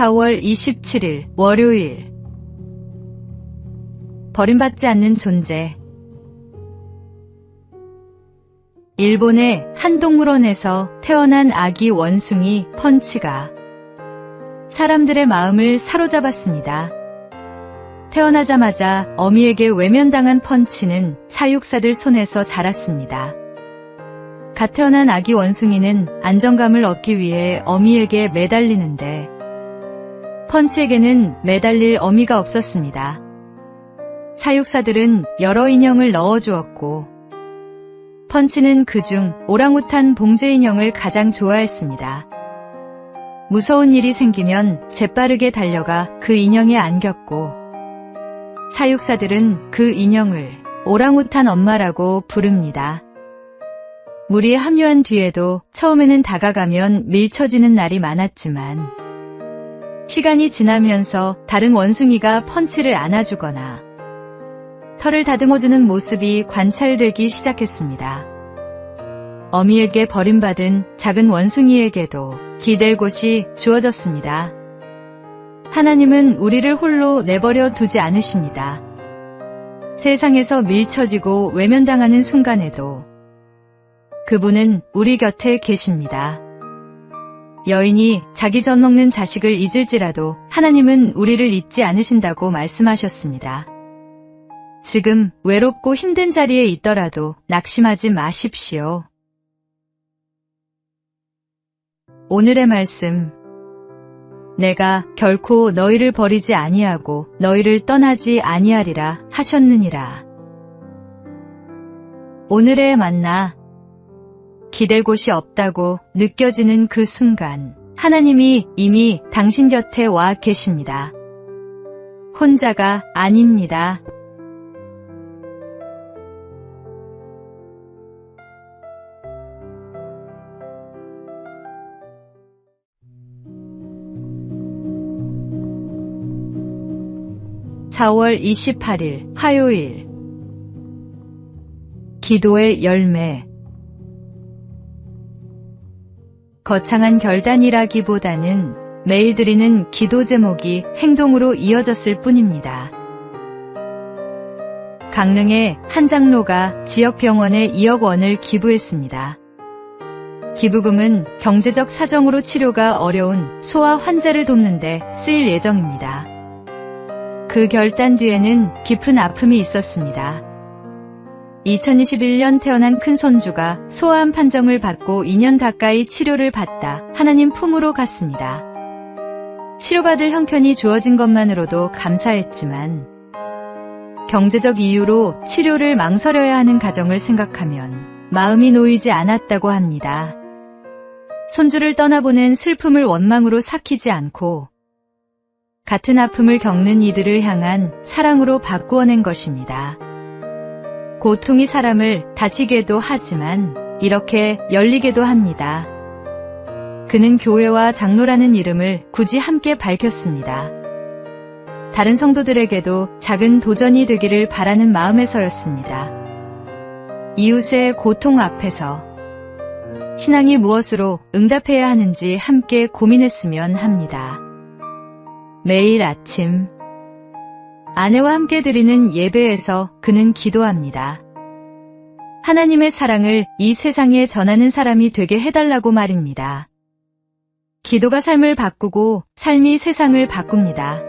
4월 27일 월요일. 버림받지 않는 존재. 일본의 한 동물원에서 태어난 아기 원숭이 펀치가 사람들의 마음을 사로잡았습니다. 태어나자마자 어미에게 외면당한 펀치는 사육사들 손에서 자랐습니다. 갓 태어난 아기 원숭이는 안정감을 얻기 위해 어미에게 매달리는데 펀치에게는 매달릴 어미가 없었습니다. 사육사들은 여러 인형을 넣어주었고 펀치는 그중 오랑우탄 봉제 인형을 가장 좋아했습니다. 무서운 일이 생기면 재빠르게 달려가 그 인형에 안겼고 사육사들은 그 인형을 오랑우탄 엄마라고 부릅니다. 무리에 합류한 뒤에도 처음에는 다가가면 밀쳐지는 날이 많았지만 시간이 지나면서 다른 원숭이가 펀치를 안아주거나 털을 다듬어주는 모습이 관찰되기 시작했습니다. 어미에게 버림받은 작은 원숭이에게도 기댈 곳이 주어졌습니다. 하나님은 우리를 홀로 내버려 두지 않으십니다. 세상에서 밀쳐지고 외면당하는 순간에도 그분은 우리 곁에 계십니다. 여인이 자기 젖 먹는 자식을 잊을지라도 하나님은 우리를 잊지 않으신다고 말씀하셨습니다. 지금 외롭고 힘든 자리에 있더라도 낙심하지 마십시오. 오늘의 말씀. 내가 결코 너희를 버리지 아니하고 너희를 떠나지 아니하리라 하셨느니라. 오늘의 만나. 기댈 곳이 없다고 느껴지는 그 순간 하나님이 이미 당신 곁에 와 계십니다. 혼자가 아닙니다. (4월 28일) 화요일. 기도의 열매. 거창한 결단이라기보다는 매일 드리는 기도 제목이 행동으로 이어졌을 뿐입니다. 강릉의 한 장로가 지역병원에 2억 원을 기부했습니다. 기부금은 경제적 사정으로 치료가 어려운 소아 환자를 돕는 데 쓰일 예정입니다. 그 결단 뒤에는 깊은 아픔이 있었습니다. 2021년 태어난 큰손주가 소아암 판정을 받고 2년 가까이 치료를 받다 하나님 품으로 갔습니다. 치료받을 형편이 주어진 것만으로도 감사했지만 경제적 이유로 치료를 망설여야 하는 가정을 생각하면 마음이 놓이지 않았다고 합니다. 손주를 떠나보낸 슬픔을 원망으로 삭히지 않고 같은 아픔을 겪는 이들을 향한 사랑으로 바꾸어낸 것입니다. 고통이 사람을 다치게도 하지만 이렇게 열리게도 합니다. 그는 교회와 장로라는 이름을 굳이 함께 밝혔습니다. 다른 성도들에게도 작은 도전이 되기를 바라는 마음에서였습니다. 이웃의 고통 앞에서 신앙이 무엇으로 응답해야 하는지 함께 고민했으면 합니다. 매일 아침 아내와 함께 드리는 예배에서 그는 기도합니다. 하나님의 사랑을 이 세상에 전하는 사람이 되게 해달라고 말입니다. 기도가 삶을 바꾸고 삶이 세상을 바꿉니다.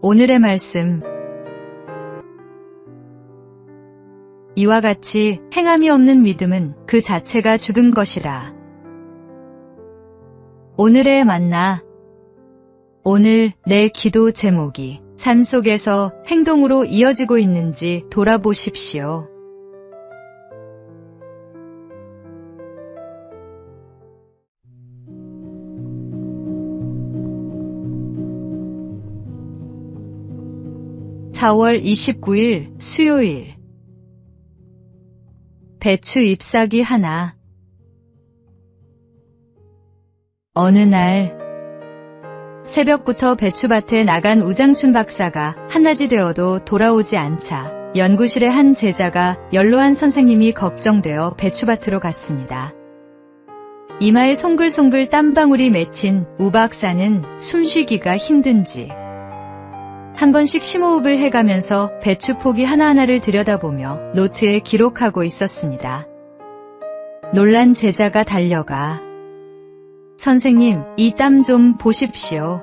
오늘의 말씀. 이와 같이 행함이 없는 믿음은 그 자체가 죽은 것이라. 오늘의 만나. 오늘 내 기도 제목이 삶 속에서 행동으로 이어지고 있는지 돌아보십시오. (4월 29일) 수요일. 배추 잎사귀 하나. 어느 날 새벽부터 배추밭에 나간 우장춘 박사가 한낮이 되어도 돌아오지 않자 연구실의 한 제자가 연로한 선생님이 걱정되어 배추밭으로 갔습니다. 이마에 송글송글 땀방울이 맺힌 우 박사는 숨쉬기가 힘든지 한 번씩 심호흡을 해가면서 배추 포기 하나하나를 들여다보며 노트에 기록하고 있었습니다. 놀란 제자가 달려가 선생님, 이 땀 좀 보십시오.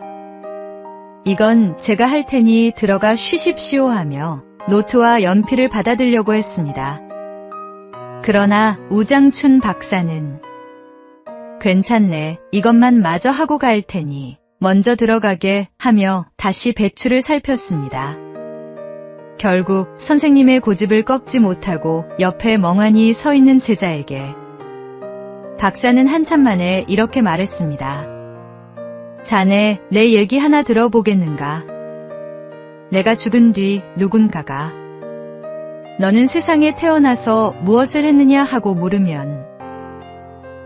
이건 제가 할 테니 들어가 쉬십시오 하며 노트와 연필을 받아들려고 했습니다. 그러나 우장춘 박사는 괜찮네, 이것만 마저 하고 갈 테니 먼저 들어가게 하며 다시 배추를 살폈습니다. 결국 선생님의 고집을 꺾지 못하고 옆에 멍하니 서 있는 제자에게 박사는 한참 만에 이렇게 말했습니다. 자네, 내 얘기 하나 들어보겠는가? 내가 죽은 뒤 누군가가 너는 세상에 태어나서 무엇을 했느냐 하고 물으면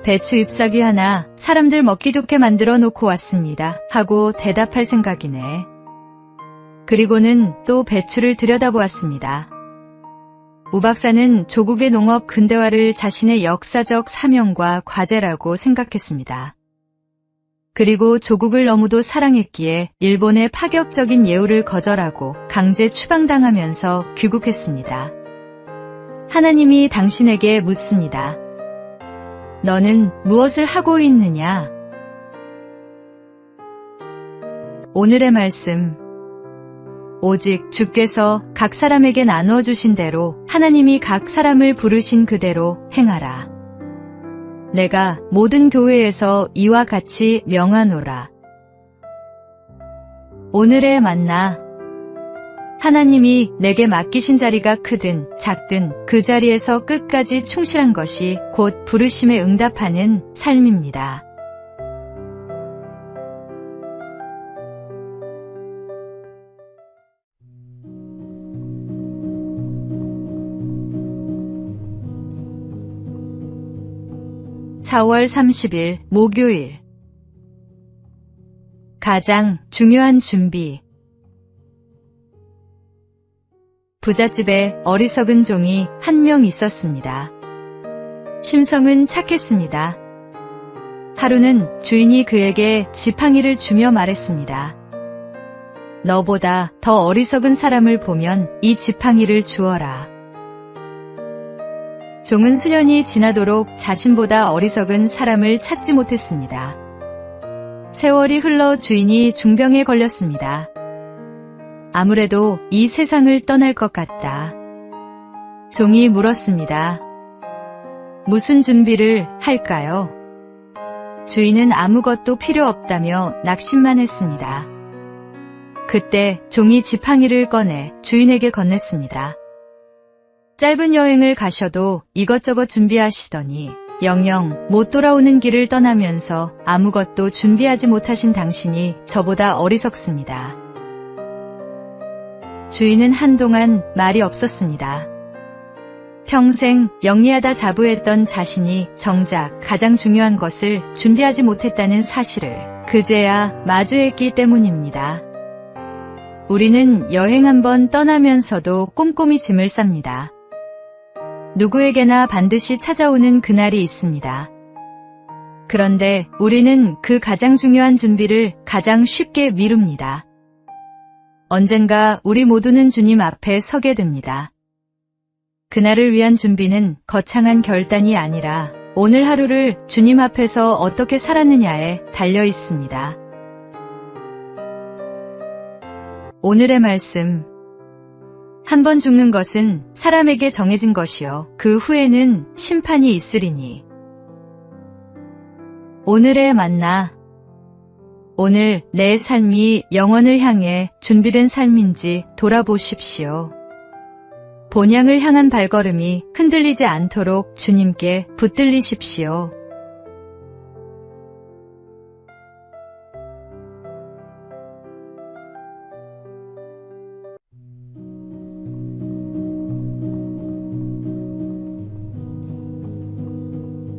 배추 잎사귀 하나 사람들 먹기 좋게 만들어 놓고 왔습니다 하고 대답할 생각이네. 그리고는 또 배추를 들여다보았습니다. 우 박사는 조국의 농업 근대화를 자신의 역사적 사명과 과제라고 생각했습니다. 그리고 조국을 너무도 사랑했기에 일본의 파격적인 예우를 거절하고 강제 추방당하면서 귀국했습니다. 하나님이 당신에게 묻습니다. 너는 무엇을 하고 있느냐? 오늘의 말씀. 오직 주께서 각 사람에게 나누어 주신 대로 하나님이 각 사람을 부르신 그대로 행하라. 내가 모든 교회에서 이와 같이 명하노라. 오늘의 만나. 하나님이 내게 맡기신 자리가 크든 작든 그 자리에서 끝까지 충실한 것이 곧 부르심에 응답하는 삶입니다. (4월 30일) 목요일. 가장 중요한 준비. 부잣집에 어리석은 종이 한 명 있었습니다. 심성은 착했습니다. 하루는 주인이 그에게 지팡이를 주며 말했습니다. 너보다 더 어리석은 사람을 보면 이 지팡이를 주어라. 종은 수년이 지나도록 자신보다 어리석은 사람을 찾지 못했습니다. 세월이 흘러 주인이 중병에 걸렸습니다. 아무래도 이 세상을 떠날 것 같다. 종이 물었습니다. 무슨 준비를 할까요? 주인은 아무것도 필요 없다며 낙심만 했습니다. 그때 종이 지팡이를 꺼내 주인에게 건넸습니다. 짧은 여행을 가셔도 이것저것 준비하시더니 영영 못 돌아오는 길을 떠나면서 아무것도 준비하지 못하신 당신이 저보다 어리석습니다. 주인은 한동안 말이 없었습니다. 평생 영리하다 자부했던 자신이 정작 가장 중요한 것을 준비하지 못했다는 사실을 그제야 마주했기 때문입니다. 우리는 여행 한번 떠나면서도 꼼꼼히 짐을 쌉니다. 누구에게나 반드시 찾아오는 그날이 있습니다. 그런데 우리는 그 가장 중요한 준비를 가장 쉽게 미룹니다. 언젠가 우리 모두는 주님 앞에 서게 됩니다. 그날을 위한 준비는 거창한 결단이 아니라 오늘 하루를 주님 앞에서 어떻게 살았느냐에 달려 있습니다. 오늘의 말씀. 한 번 죽는 것은 사람에게 정해진 것이요 그 후에는 심판이 있으리니. 오늘의 만나. 오늘 내 삶이 영원을 향해 준비된 삶인지 돌아보십시오. 본향을 향한 발걸음이 흔들리지 않도록 주님께 붙들리십시오.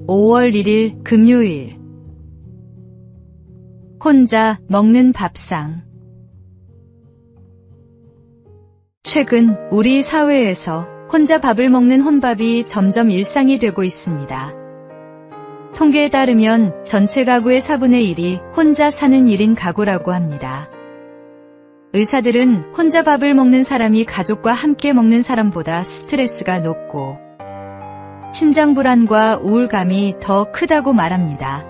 (5월 1일) 금요일. 혼자 먹는 밥상. 최근 우리 사회에서 혼자 밥을 먹는 혼밥이 점점 일상이 되고 있습니다. 통계에 따르면 전체 가구의 4분의 1이 혼자 사는 1인 가구라고 합니다. 의사들은 혼자 밥을 먹는 사람이 가족과 함께 먹는 사람보다 스트레스가 높고 신장 불안과 우울감이 더 크다고 말합니다.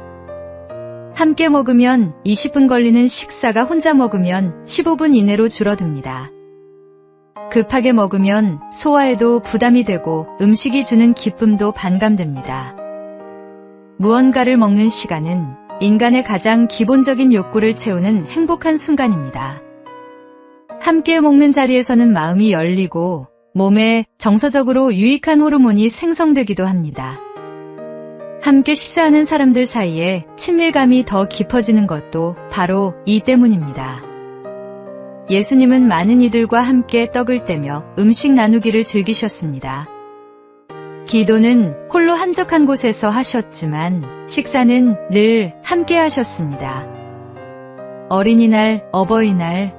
함께 먹으면 20분 걸리는 식사가 혼자 먹으면 15분 이내로 줄어듭니다. 급하게 먹으면 소화에도 부담이 되고 음식이 주는 기쁨도 반감됩니다. 무언가를 먹는 시간은 인간의 가장 기본적인 욕구를 채우는 행복한 순간입니다. 함께 먹는 자리에서는 마음이 열리고 몸에 정서적으로 유익한 호르몬이 생성되기도 합니다. 함께 식사하는 사람들 사이에 친밀감이 더 깊어지는 것도 바로 이 때문입니다. 예수님은 많은 이들과 함께 떡을 떼며 음식 나누기를 즐기셨습니다. 기도는 홀로 한적한 곳에서 하셨지만 식사는 늘 함께 하셨습니다. 어린이날, 어버이날,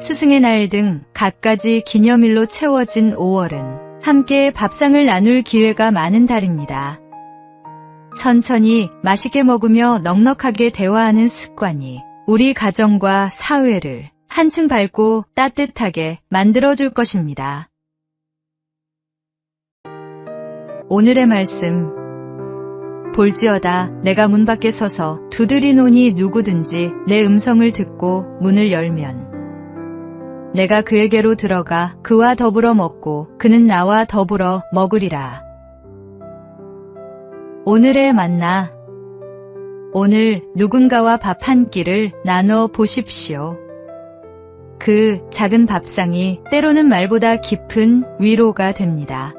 스승의 날 등 갖가지 기념일로 채워진 5월은 함께 밥상을 나눌 기회가 많은 달입니다. 천천히 맛있게 먹으며 넉넉하게 대화하는 습관이 우리 가정과 사회를 한층 밝고 따뜻하게 만들어줄 것입니다. 오늘의 말씀. 볼지어다 내가 문 밖에 서서 두드리노니 누구든지 내 음성을 듣고 문을 열면 내가 그에게로 들어가 그와 더불어 먹고 그는 나와 더불어 먹으리라. 오늘의 만나. 오늘 누군가와 밥 한 끼를 나눠 보십시오. 그 작은 밥상이 때로는 말보다 깊은 위로가 됩니다.